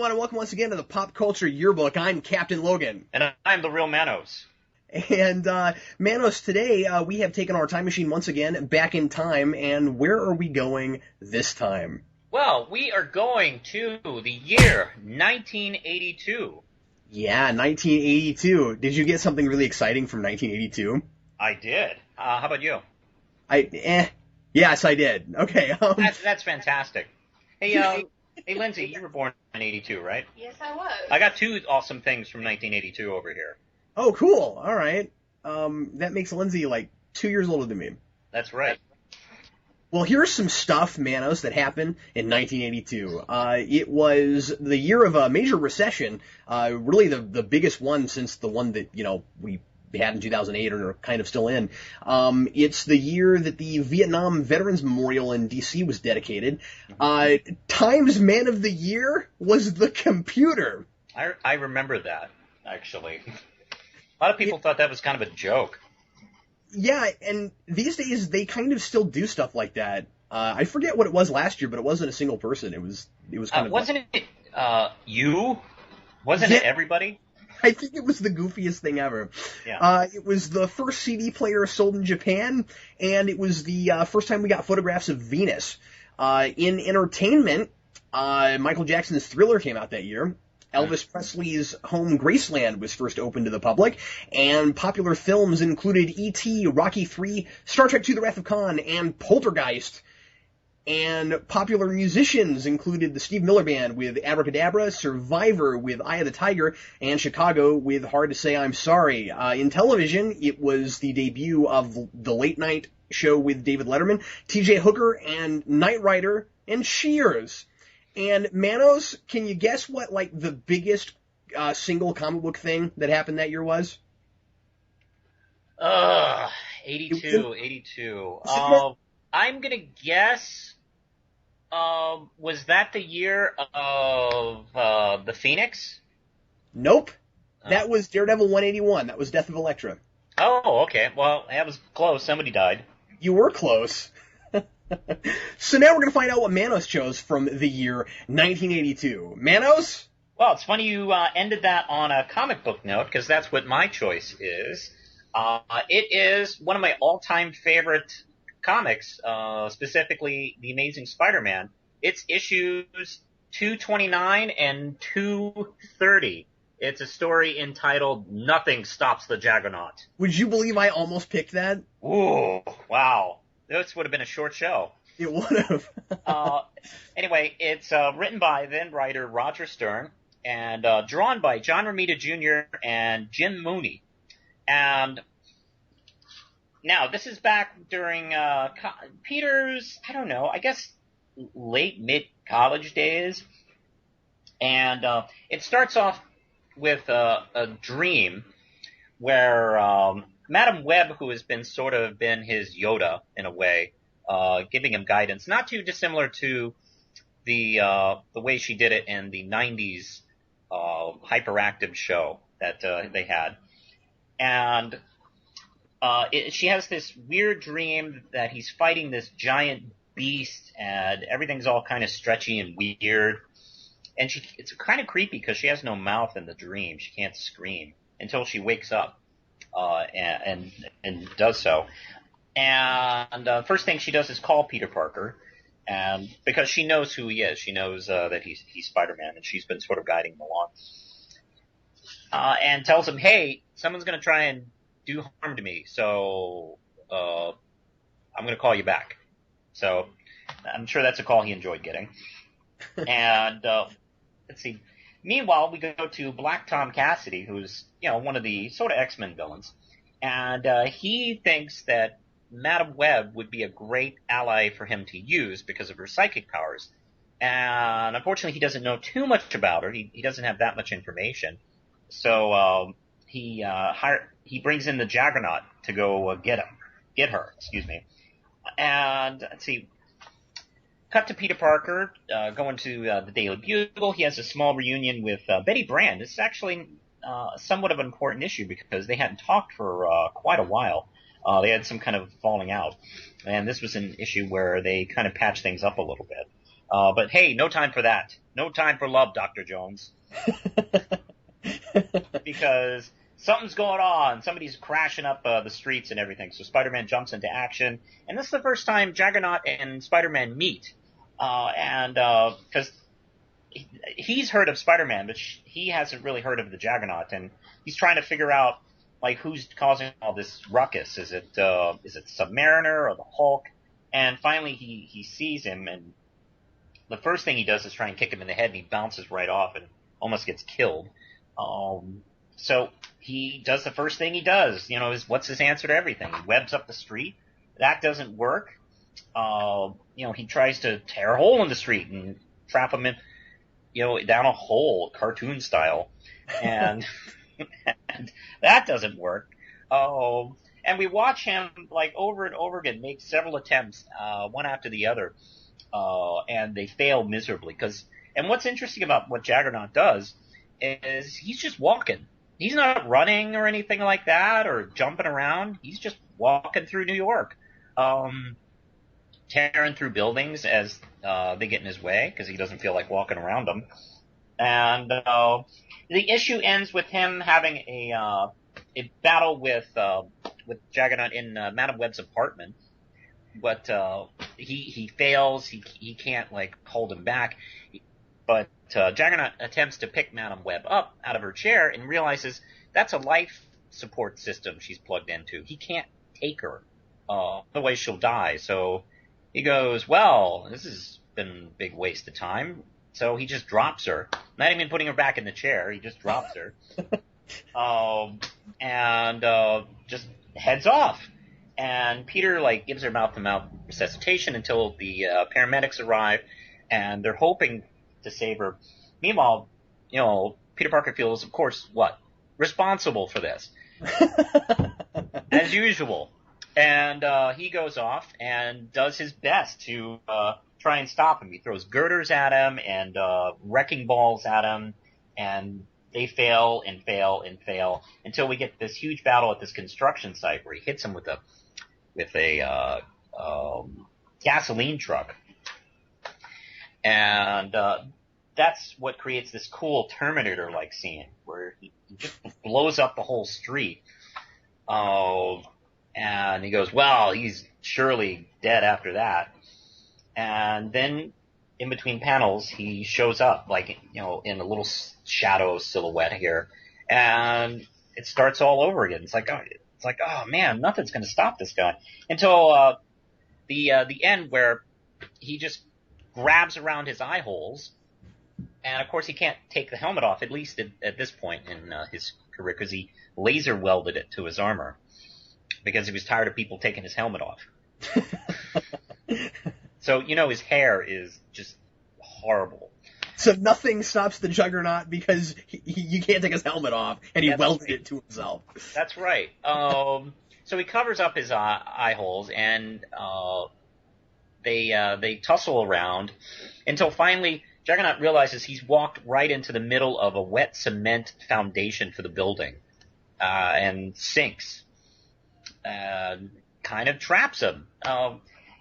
everyone, and welcome once again to the Pop Culture Yearbook. I'm Captain Logan. And I'm the real Manos. And, Manos, today, we have taken our time machine once again back in time, and where are we going this time? Well, we are going to the year 1982. Yeah, 1982. Did you get something really exciting from 1982? I did. How about you? Yes, I did. Okay. That's fantastic. Hey, hey, Lindsay, you were born in 82, right? Yes, I was. I got two awesome things from 1982 over here. Oh, cool. All right. That makes Lindsay like 2 years older than me. That's right. Well, here's some stuff, Manos, that happened in 1982. It was the year of a major recession, really the biggest one since the one that, we had in 2008 or are kind of still in. It's the year that the Vietnam Veterans Memorial in D.C. was dedicated. Time's Man of the Year was the computer. I remember that, actually. A lot of people thought that was kind of a joke. Yeah, and these days they kind of still do stuff like that. I forget what it was last year, but it wasn't a single person. It was kind of... Wasn't it you? Wasn't it everybody? I think it was the goofiest thing ever. Yeah. It was the first CD player sold in Japan, and it was the first time we got photographs of Venus. In entertainment, Michael Jackson's Thriller came out that year. Elvis Presley's home Graceland was first opened to the public, and popular films included E.T., Rocky III, Star Trek II: The Wrath of Khan, and Poltergeist. And popular musicians included the Steve Miller Band with Abracadabra, Survivor with Eye of the Tiger, and Chicago with Hard to Say I'm Sorry. In television, it was the debut of the late night show with David Letterman, T.J. Hooker, and Knight Rider, and Cheers. And Manos, can you guess what, the biggest single comic book thing that happened that year was? 82. I'm going to guess, was that the year of the Phoenix? Nope. That was Daredevil 181. That was Death of Elektra. Oh, okay. Well, that was close. Somebody died. You were close. So now we're going to find out what Manos chose from the year 1982. Manos? Well, it's funny you ended that on a comic book note, because that's what my choice is. It is one of my all-time favorite comics, specifically The Amazing Spider-Man. It's issues 229 and 230. It's a story entitled Nothing Stops the Juggernaut. Would you believe I almost picked that? Ooh, wow. This would have been a short show. It would have. Anyway, it's written by then writer Roger Stern and drawn by John Romita Jr. and Jim Mooney. And now, this is back during Peter's, I guess late mid-college days. And it starts off with a dream where Madam Web, who has been his Yoda in a way, giving him guidance, not too dissimilar to the way she did it in the 90s hyperactive show that they had. And she has this weird dream that he's fighting this giant beast, and everything's all kind of stretchy and weird. And it's kind of creepy because she has no mouth in the dream. She can't scream until she wakes up and does so. And first thing she does is call Peter Parker, and because she knows who he is. She knows that he's Spider-Man, and she's been sort of guiding him along. And tells him, hey, someone's going to try and do harm to me, so I'm going to call you back. So I'm sure that's a call he enjoyed getting. And let's see. Meanwhile, we go to Black Tom Cassidy, who's one of the sort of X-Men villains, and he thinks that Madam Web would be a great ally for him to use because of her psychic powers. And unfortunately, he doesn't know too much about her. He doesn't have that much information. So he brings in the Juggernaut to go get her. And let's see. Cut to Peter Parker going to the Daily Bugle. He has a small reunion with Betty Brand. This is actually somewhat of an important issue because they hadn't talked for quite a while. They had some kind of falling out. And this was an issue where they kind of patched things up a little bit. But hey, no time for that. No time for love, Dr. Jones. Because something's going on. Somebody's crashing up the streets and everything. So Spider-Man jumps into action. And this is the first time Juggernaut and Spider-Man meet. Because he's heard of Spider-Man, but he hasn't really heard of the Juggernaut. And he's trying to figure out, like, who's causing all this ruckus. Is it Submariner or the Hulk? And finally he sees him, and the first thing he does is try and kick him in the head, and he bounces right off and almost gets killed. So he does the first thing he does, what's his answer to everything? He webs up the street. That doesn't work. He tries to tear a hole in the street and trap him in, down a hole, cartoon style. And, and that doesn't work. And we watch him, like, over and over again, make several attempts, one after the other. And they fail miserably. And what's interesting about what Juggernaut does is he's just walking. He's not running or anything like that or jumping around. He's just walking through New York, tearing through buildings as they get in his way because he doesn't feel like walking around them. And the issue ends with him having a battle with Juggernaut in Madam Web's apartment. But he fails. He can't, like, hold him back. But Juggernaut attempts to pick Madam Web up out of her chair and realizes that's a life support system she's plugged into. He can't take her. Otherwise she'll die. So he goes, well, this has been a big waste of time. So he just drops her. Not even putting her back in the chair. He just drops her. And just heads off. And Peter, like, gives her mouth-to-mouth resuscitation until the paramedics arrive, and they're hoping to save her. Meanwhile, Peter Parker feels, of course, responsible for this, as usual. And he goes off and does his best to try and stop him. He throws girders at him and wrecking balls at him, and they fail and fail and fail until we get this huge battle at this construction site where he hits him with a gasoline truck. And that's what creates this cool Terminator-like scene where he just blows up the whole street. And he goes, well, he's surely dead after that. And then in between panels, he shows up, like, in a little shadow silhouette here. And it starts all over again. It's like, oh man, nothing's going to stop this guy until the end where he just grabs around his eye holes, and of course he can't take the helmet off, at least at this point in his career, because he laser welded it to his armor because he was tired of people taking his helmet off. So his hair is just horrible. So nothing stops the Juggernaut because you can't take his helmet off, and he welded it to himself. That's right. So he covers up his eye holes, and they tussle around until finally Juggernaut realizes he's walked right into the middle of a wet cement foundation for the building, and sinks, kind of traps him.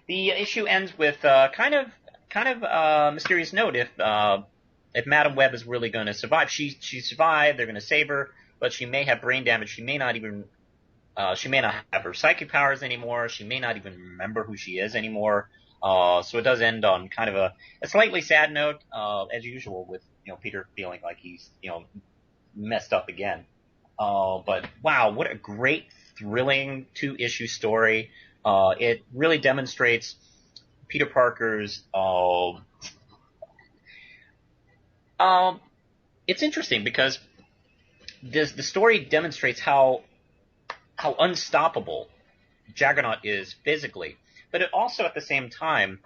The issue ends with kind of mysterious note if Madam Web is really going to survive. She survived. They're going to save her, but she may have brain damage. She may not have her psychic powers anymore. She may not even remember who she is anymore. So it does end on kind of a slightly sad note, as usual, with Peter feeling like he's messed up again. But wow, what a great, thrilling 2-issue story. It really demonstrates Peter Parker's. It's interesting because the story demonstrates how unstoppable Juggernaut is physically, but it also at the same time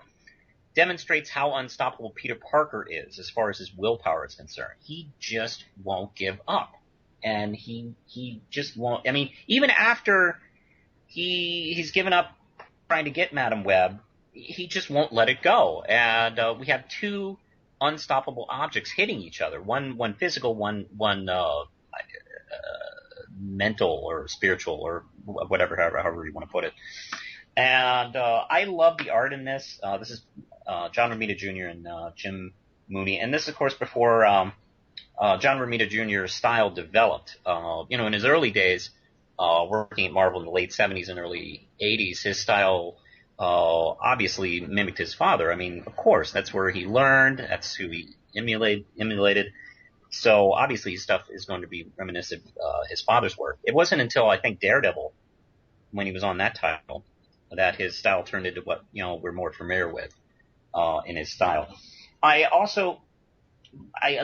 demonstrates how unstoppable Peter Parker is as far as his willpower is concerned. He just won't give up, and he just won't. I mean, even after he's given up trying to get Madam Web, he just won't let it go. And we have two unstoppable objects hitting each other. One physical, one mental or spiritual or whatever, however you want to put it. And I love the art in this. This is John Romita Jr. and Jim Mooney. And this, of course, before John Romita Jr.'s style developed. In his early days, working at Marvel in the late 70s and early 80s, his style obviously mimicked his father. I mean, of course, that's where he learned. That's who he emulated. So obviously his stuff is going to be reminiscent of his father's work. It wasn't until, I think, Daredevil, when he was on that title, that his style turned into what, we're more familiar with in his style. I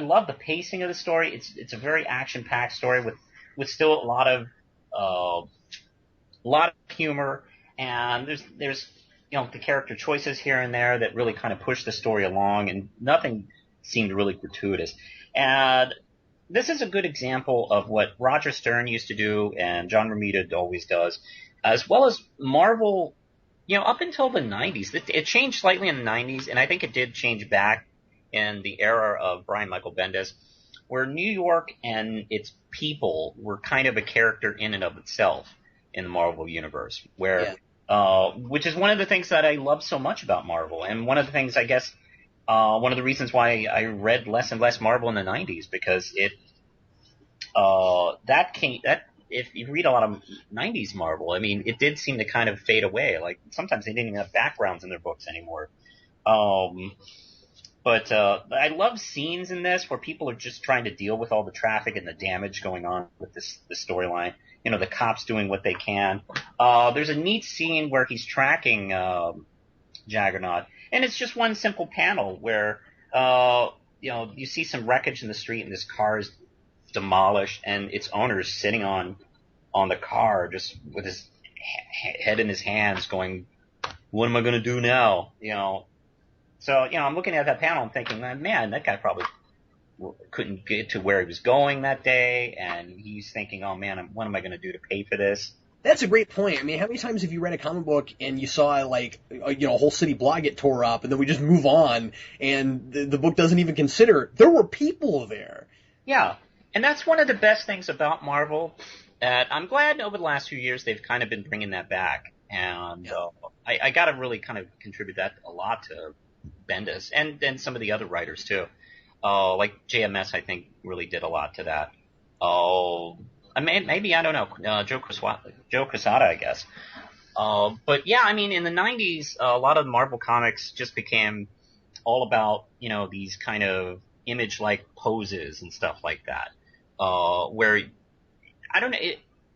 love the pacing of the story. It's a very action-packed story with still a lot of humor, and there's the character choices here and there that really kind of push the story along, and nothing seemed really gratuitous. And this is a good example of what Roger Stern used to do and John Romita always does, as well as Marvel, up until the 90s. It changed slightly in the 90s, and I think it did change back in the era of Brian Michael Bendis, where New York and its people were kind of a character in and of itself in the Marvel universe, which is one of the things that I love so much about Marvel, and one of the things, I guess, one of the reasons why I read less and less Marvel in the 90s, because if you read a lot of 90s Marvel, I mean, it did seem to kind of fade away. Like, sometimes they didn't even have backgrounds in their books anymore. But I love scenes in this where people are just trying to deal with all the traffic and the damage going on with the storyline. The cops doing what they can. There's a neat scene where he's tracking Juggernaut, and it's just one simple panel where you see some wreckage in the street, and this car is demolished, and its owner is sitting on the car just with his head in his hands, going, "What am I going to do now?" So, I'm looking at that panel and thinking, man, that guy probably couldn't get to where he was going that day, and he's thinking, oh, man, what am I going to do to pay for this? That's a great point. I mean, how many times have you read a comic book and you saw, like, a whole city block get tore up, and then we just move on, and the book doesn't even consider there were people there? Yeah, and that's one of the best things about Marvel. I'm glad over the last few years they've kind of been bringing that back, and I got to really kind of contribute that a lot to Bendis, and some of the other writers too. Like JMS, I think, really did a lot to that. Maybe, I don't know, Joe Quesada, I guess. But yeah, I mean, in the 90s, a lot of Marvel comics just became all about, these kind of image-like poses and stuff like that. Where, I don't know,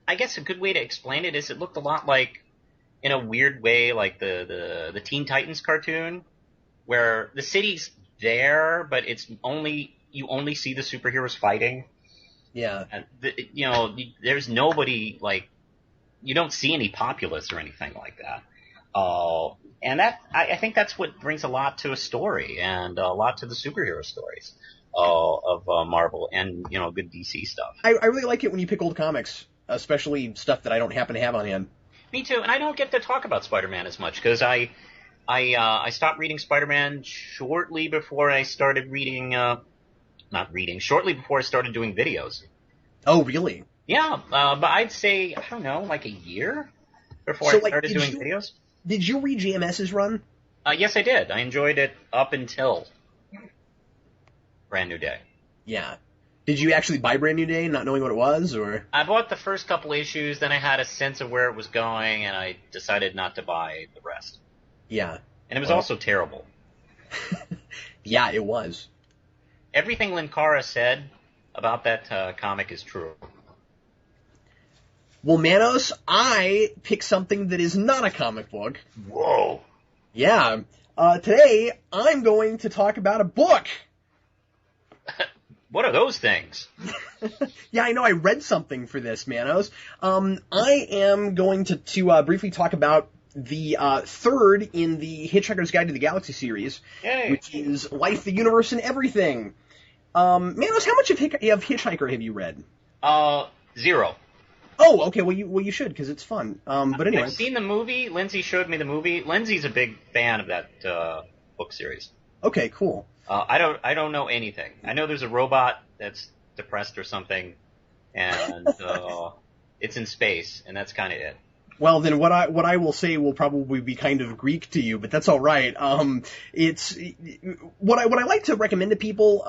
I guess a good way to explain it is it looked a lot like, in a weird way, like the Teen Titans cartoon, where the city's there, but you only see the superheroes fighting. Yeah. And there's nobody, like, you don't see any populace or anything like that. And that, I think that's what brings a lot to a story, and a lot to the superhero stories of Marvel, and, good DC stuff. I really like it when you pick old comics, especially stuff that I don't happen to have on hand. Me too, and I don't get to talk about Spider-Man as much, because I stopped reading Spider-Man shortly before I started reading, shortly before I started doing videos. Oh, really? Yeah, but I'd say, I don't know, like a year before I started doing videos. Did you read JMS's run? Yes, I did. I enjoyed it up until Brand New Day. Yeah. Did you actually buy Brand New Day, not knowing what it was, or? I bought the first couple issues, then I had a sense of where it was going, and I decided not to buy the rest. Yeah. And it was also terrible. Yeah, it was. Everything Linkara said about that comic is true. Well, Manos, I picked something that is not a comic book. Whoa. Yeah. Today, I'm going to talk about a book. What are those things? Yeah, I know. I read something for this, Manos. I am going to briefly talk about the third in the Hitchhiker's Guide to the Galaxy series, Yay. Which is Life, the Universe, and Everything. Manos, how much of Hitchhiker have you read? 0. Oh, okay. Well, you should, because it's fun. But anyway, I've seen the movie. Lindsay showed me the movie. Lindsay's a big fan of that book series. Okay, cool. I don't know anything. I know there's a robot that's depressed or something, and it's in space, and that's kind of it. Well, then what I will say will probably be kind of Greek to you, but that's all right. It's what I like to recommend to people,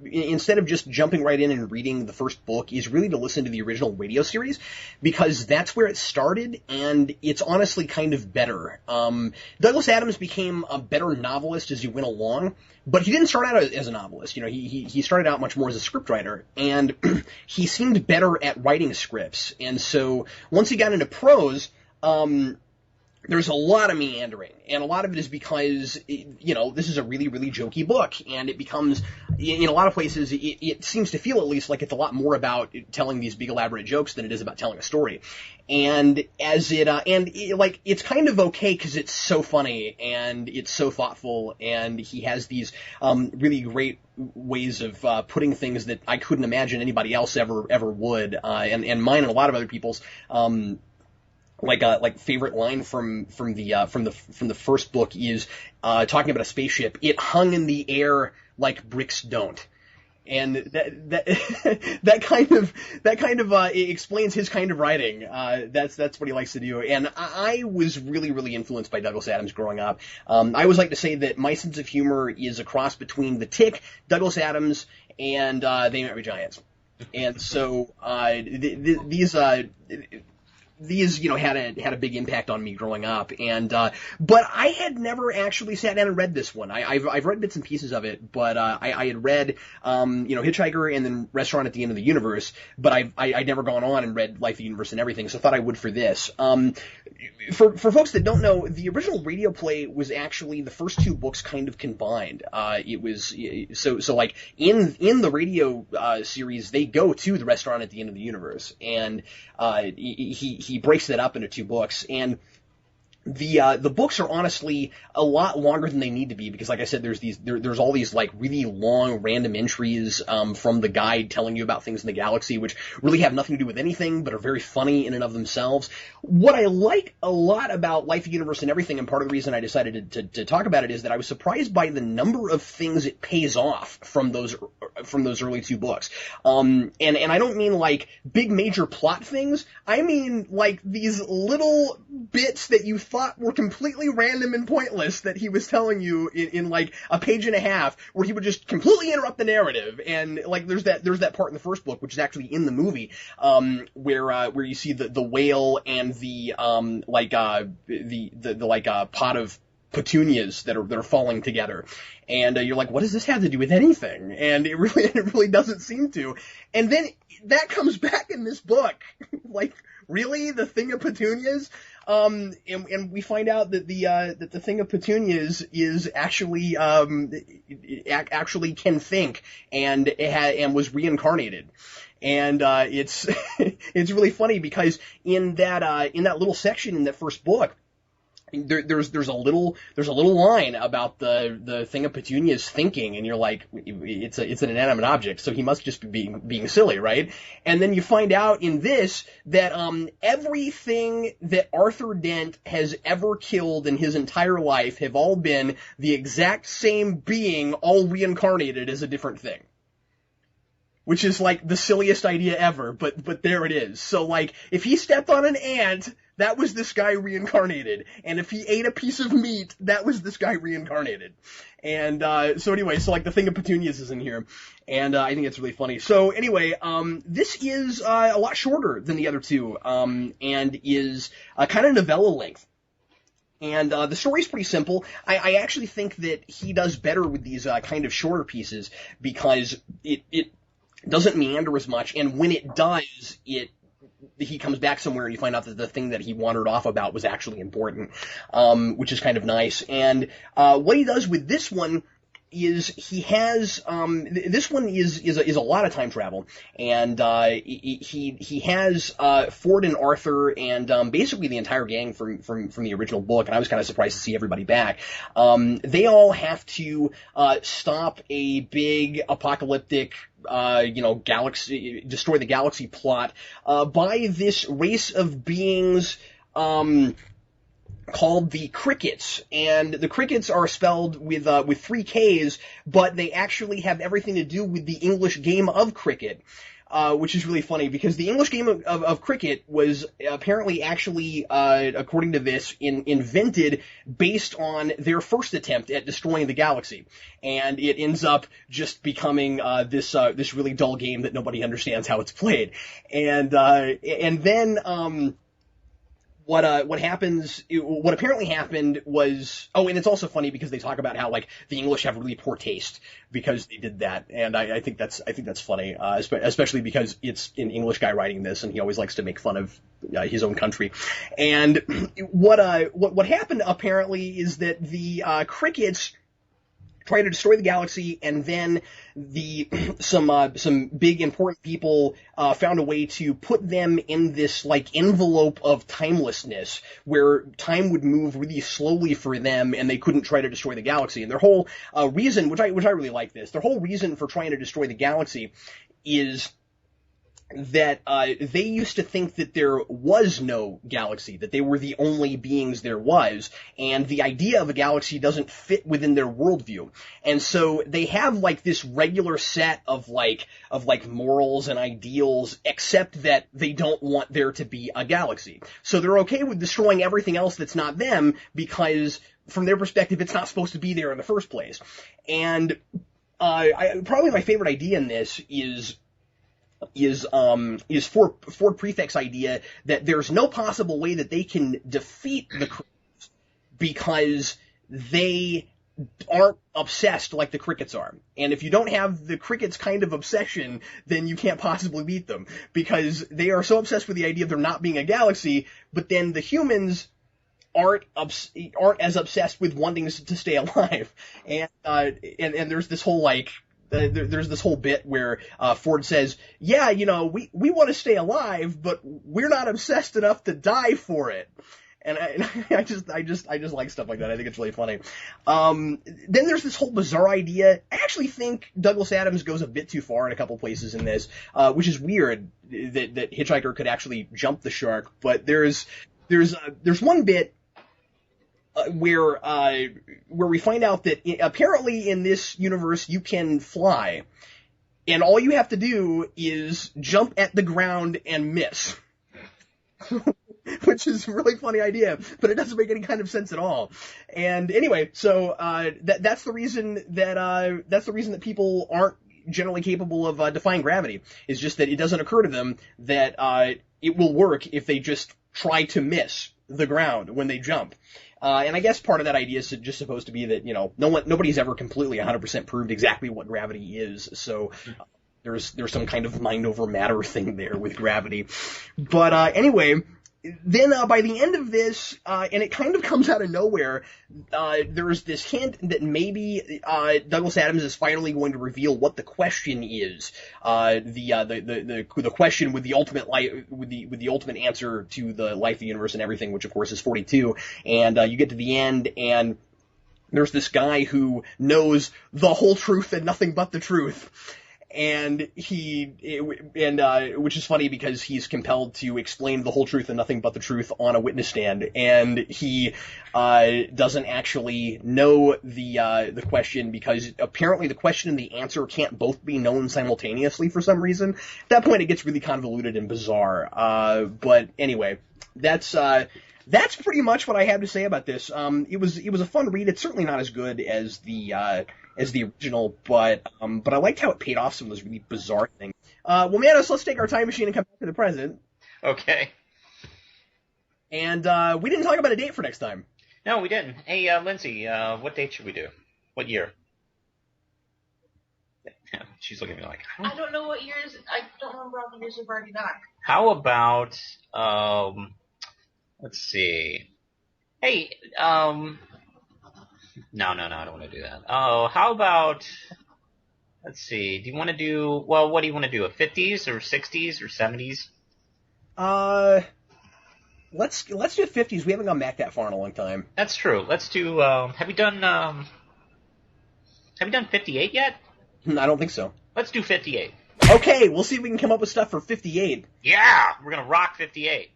instead of just jumping right in and reading the first book, is really to listen to the original radio series, because that's where it started, and it's honestly kind of better. Douglas Adams became a better novelist as he went along, but he didn't start out as a novelist. You know, he started out much more as a scriptwriter, and he seemed better at writing scripts, and so once he got into prose, there's a lot of meandering, and a lot of it is because, you know, this is a really, really jokey book, and it becomes, in a lot of places, it seems to feel at least like it's a lot more about telling these big elaborate jokes than it is about telling a story. And it's kind of okay because it's so funny, and it's so thoughtful, and he has these, really great ways of, putting things that I couldn't imagine anybody else ever would, and mine and a lot of other people's, like favorite line from the first book is talking about a spaceship. It hung in the air like bricks don't, and that kind of explains his kind of writing. That's what he likes to do. And I was really, really influenced by Douglas Adams growing up. I always like to say that my sense of humor is a cross between The Tick, Douglas Adams, and They Might Be Giants. And so these, you know, had a big impact on me growing up, and but I had never actually sat down and read this one. I've read bits and pieces of it, but I had read you know, Hitchhiker and then Restaurant at the End of the Universe, but I'd never gone on and read Life, the Universe, and Everything, so I thought I would for this. For folks that don't know, the original radio play was actually the first two books kind of combined. It was so like in the radio series, they go to the Restaurant at the End of the Universe, and he breaks that up into two books, and the books are honestly a lot longer than they need to be, because like I said, there's all these like really long random entries from the guide telling you about things in the galaxy, which really have nothing to do with anything, but are very funny in and of themselves. What I like a lot about Life, the Universe, and Everything, and part of the reason I decided to talk about it, is that I was surprised by the number of things it pays off from those early two books. And I don't mean like big major plot things. I mean like these little bits that you thought were completely random and pointless that he was telling you in like a page and a half, where he would just completely interrupt the narrative. And like there's that part in the first book, which is actually in the movie, where you see the whale and the pot of petunias that are falling together, and you're like, what does this have to do with anything? And it really doesn't seem to. And then that comes back in this book. Like, really, the thing of petunias? And we find out that the thing of petunias is actually can think, and was reincarnated. And it's it's really funny, because in that little section in that first book, there's a little line about the thing of petunias thinking, and you're like, it's an inanimate object, so he must just be being silly, right? And then you find out in this that everything that Arthur Dent has ever killed in his entire life have all been the exact same being, all reincarnated as a different thing. Which is like the silliest idea ever, but there it is. So like, if he stepped on an ant, that was this guy reincarnated. And if he ate a piece of meat, that was this guy reincarnated. And so anyway, so like the thing of petunias is in here. And I think it's really funny. So anyway, this is a lot shorter than the other two, and is kind of novella length. And the story's pretty simple. I actually think that he does better with these kind of shorter pieces, because it doesn't meander as much, and when it does, he comes back somewhere and you find out that the thing that he wandered off about was actually important, which is kind of nice. And what he does with this one is he has this one is a lot of time travel, and he has Ford and Arthur and basically the entire gang from the original book, and I was kind of surprised to see everybody back. They all have to stop a big apocalyptic galaxy, destroy the galaxy plot by this race of beings called the Crickets, and the Crickets are spelled with 3 Ks, but they actually have everything to do with the English game of cricket. which is really funny because the English game of cricket was apparently actually, according to this, invented based on their first attempt at destroying the galaxy, and it ends up just becoming this really dull game that nobody understands how it's played, and then. What apparently happened was, and it's also funny because they talk about how, like, the English have really poor taste because they did that, and I think that's funny, especially because it's an English guy writing this, and he always likes to make fun of his own country. And what happened apparently is that the crickets try to destroy the galaxy, and then some big important people found a way to put them in this like envelope of timelessness where time would move really slowly for them, and they couldn't try to destroy the galaxy. And their whole reason, which I really like this, their whole reason for trying to destroy the galaxy is that they used to think that there was no galaxy, that they were the only beings there was, and the idea of a galaxy doesn't fit within their worldview. And so they have like this regular set of morals and ideals, except that they don't want there to be a galaxy. So they're okay with destroying everything else that's not them because from their perspective it's not supposed to be there in the first place. And probably my favorite idea in this is Ford Prefect's idea that there's no possible way that they can defeat the crickets because they aren't obsessed like the crickets are. And if you don't have the crickets' kind of obsession, then you can't possibly beat them because they are so obsessed with the idea of there not being a galaxy, but then the humans aren't as obsessed with wanting to stay alive. And there's this whole there's this whole bit where Ford says, yeah, we want to stay alive, but we're not obsessed enough to die for it. And I just like stuff like that. I think it's really funny. Then there's this whole bizarre idea. I actually think Douglas Adams goes a bit too far in a couple places in this, which is weird that Hitchhiker could actually jump the shark. But there's one bit where we find out that apparently in this universe you can fly, and all you have to do is jump at the ground and miss. Which is a really funny idea, but it doesn't make any kind of sense at all. And anyway, so that's the reason that people aren't generally capable of defying gravity, is just that it doesn't occur to them that it will work if they just try to miss the ground when they jump. And I guess part of that idea is just supposed to be that, nobody's ever completely 100% proved exactly what gravity is, so there's some kind of mind over matter thing there with gravity. But anyway, then by the end of this, and it kind of comes out of nowhere, there's this hint that maybe Douglas Adams is finally going to reveal what the question is, the question with the ultimate with the ultimate answer to the life of the universe and everything, which of course is 42. And you get to the end, and there's this guy who knows the whole truth and nothing but the truth. And which is funny because he's compelled to explain the whole truth and nothing but the truth on a witness stand, and he doesn't actually know the question because apparently the question and the answer can't both be known simultaneously for some reason. At that point, it gets really convoluted and bizarre. But anyway, that's pretty much what I have to say about this. It was a fun read. It's certainly not as good as the original, but I liked how it paid off some of those really bizarre things. Well, Manos, let's take our time machine and come back to the present. Okay. And we didn't talk about a date for next time. No, we didn't. Hey, Lindsay, what date should we do? What year? She's looking at me like, I don't know what years. I don't remember all the years we've already done. How about let's see. Hey, No, I don't want to do that. Oh, how about, let's see, do you want to do, what do you want to do, a 50s or 60s or 70s? Let's do 50s. We haven't gone back that far in a long time. That's true. Let's do, have we done 58 yet? I don't think so. Let's do 58. Okay, we'll see if we can come up with stuff for 58. Yeah, we're going to rock 58.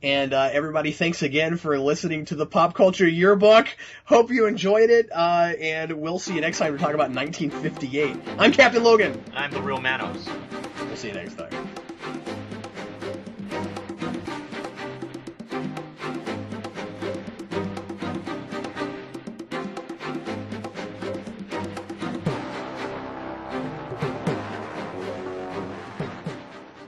And everybody, thanks again for listening to the Pop Culture Yearbook. Hope you enjoyed it, and we'll see you next time to talk about 1958. I'm Captain Logan. I'm the real Manos. We'll see you next time.